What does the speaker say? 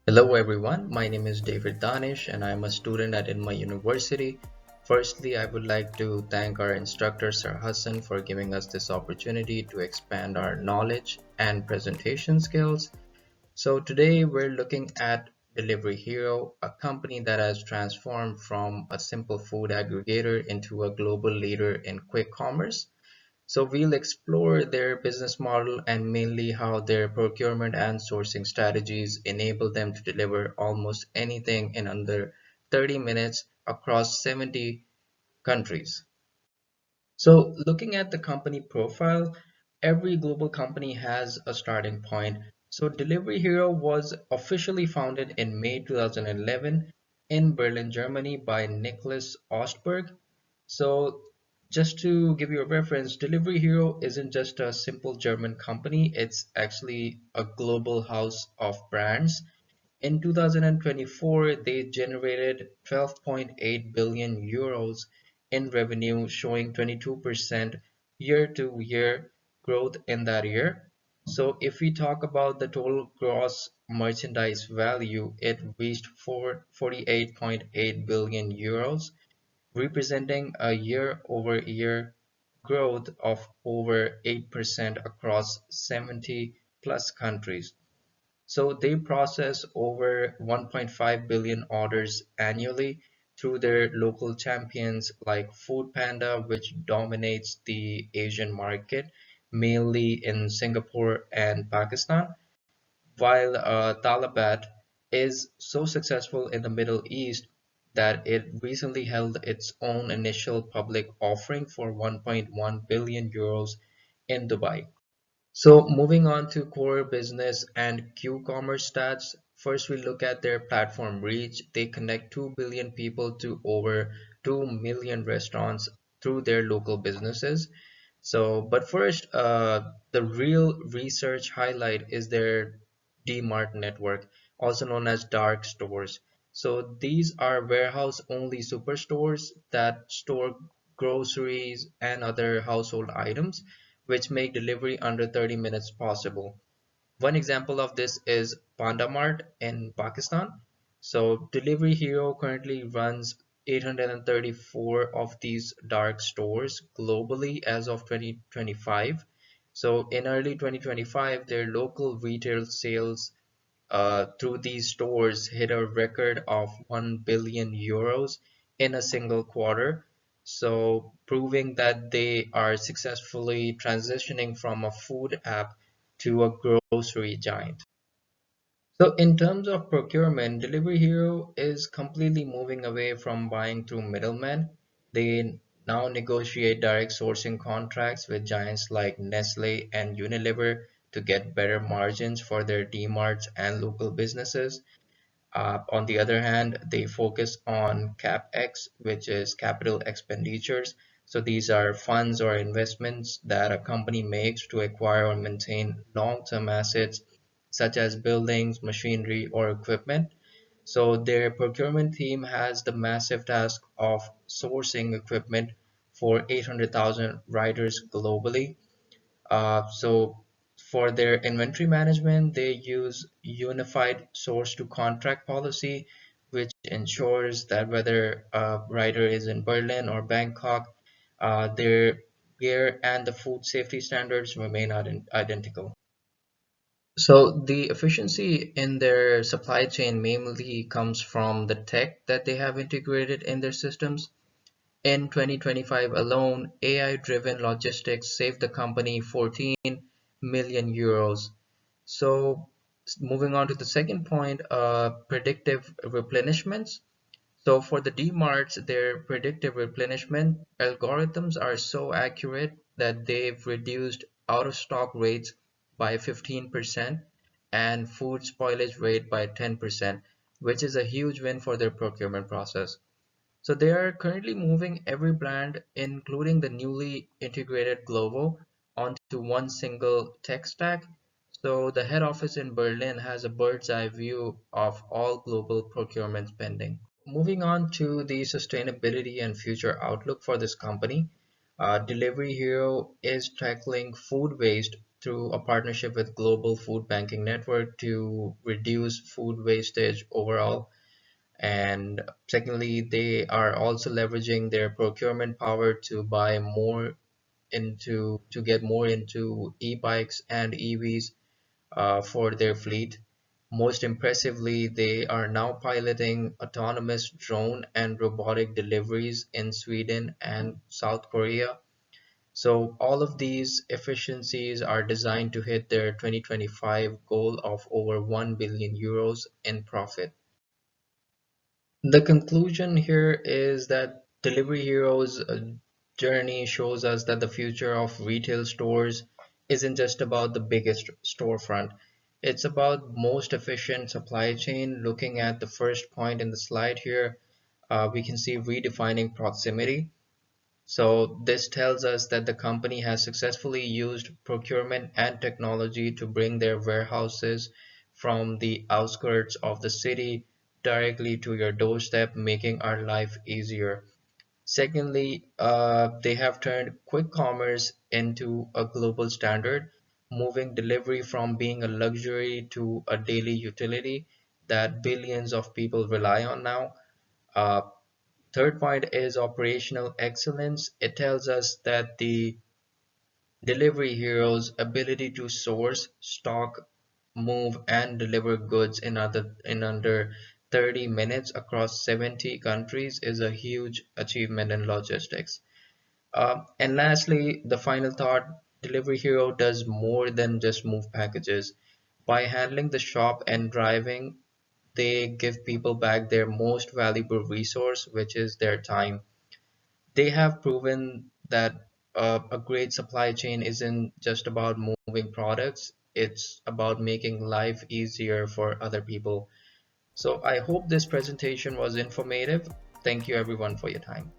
Hello everyone, my name is David Danish and I'm a student at my university. Firstly, I would like to thank our instructor Sir Hassan for giving us this opportunity to expand our knowledge and presentation skills. So today we're looking at Delivery Hero, a company that has transformed from a simple food aggregator into a global leader in quick commerce. So we'll explore their business model and mainly how their procurement and sourcing strategies enable them to deliver almost anything in under 30 minutes across 70 countries. So looking at the company profile, every global company has a starting point. So Delivery Hero was officially founded in May 2011 in Berlin, Germany by Nicholas Ostberg. So just to give you a reference, Delivery Hero isn't just a simple German company, it's actually a global house of brands. In 2024, they generated 12.8 billion euros in revenue, showing 22% year-to-year growth in that year. So if we talk about the total gross merchandise value, it reached 48.8 billion euros, representing a year-over-year growth of over 8% across 70 plus countries. So they process over 1.5 billion orders annually through their local champions like Foodpanda, which dominates the Asian market, mainly in Singapore and Pakistan, while Talabat is so successful in the Middle East that it recently held its own initial public offering for 1.1 billion euros in Dubai. So moving on to core business and Q-commerce stats. First, we look at their platform reach. They connect 2 billion people to over 2 million restaurants through their local businesses. But first, the real research highlight is their DMart network, also known as dark stores. So these are warehouse-only superstores that store groceries and other household items, which make delivery under 30 minutes possible. One example of this is Panda Mart in Pakistan. So Delivery Hero currently runs 834 of these dark stores globally as of 2025. So in early 2025, their local retail sales through these stores hit a record of 1 billion euros in a single quarter. So proving that they are successfully transitioning from a food app to a grocery giant. So in terms of procurement, Delivery Hero is completely moving away from buying through middlemen. They now negotiate direct sourcing contracts with giants like Nestle and Unilever to get better margins for their DMarts and local businesses. On the other hand, they focus on CapEx, which is capital expenditures. So these are funds or investments that a company makes to acquire or maintain long-term assets such as buildings, machinery, or equipment. So their procurement team has the massive task of sourcing equipment for 800,000 riders globally. So for their inventory management, they use unified source to contract policy, which ensures that whether a rider is in Berlin or Bangkok, their gear and the food safety standards remain identical. So the efficiency in their supply chain mainly comes from the tech that they have integrated in their systems. In 2025 alone, AI-driven logistics saved the company 14 million euros. So moving on to the second point, predictive replenishments. So for the DMarts, their predictive replenishment algorithms are so accurate that they've reduced out-of-stock rates by 15% and food spoilage rate by 10%, which is a huge win for their procurement process. So they are currently moving every brand, including the newly integrated Glovo, onto one single tech stack. So the head office in Berlin has a bird's eye view of all global procurement spending. Moving on to the sustainability and future outlook for this company, Delivery Hero is tackling food waste through a partnership with Global Food Banking Network to reduce food wastage overall. And secondly, they are also leveraging their procurement power to buy more to get more into e-bikes and EVs for their fleet. Most impressively, they are now piloting autonomous drone and robotic deliveries in Sweden and South Korea. So all of these efficiencies are designed to hit their 2025 goal of over 1 billion euros in profit. The conclusion here is that Delivery Hero's journey shows us that the future of retail stores isn't just about the biggest storefront. It's about most efficient supply chain. Looking at the first point in the slide here, we can see redefining proximity. So this tells us that the company has successfully used procurement and technology to bring their warehouses from the outskirts of the city directly to your doorstep, making our life easier. Secondly, they have turned quick commerce into a global standard, moving delivery from being a luxury to a daily utility that billions of people rely on now. Uh, Third point is operational excellence. It tells us that the delivery hero's ability to source, stock, move, and deliver goods in under 30 minutes across 70 countries is a huge achievement in logistics. And lastly, the final thought, Delivery Hero does more than just move packages. By handling the shop and driving, they give people back their most valuable resource, which is their time. They have proven that a great supply chain isn't just about moving products, it's about making life easier for other people. So I hope this presentation was informative. Thank you everyone for your time.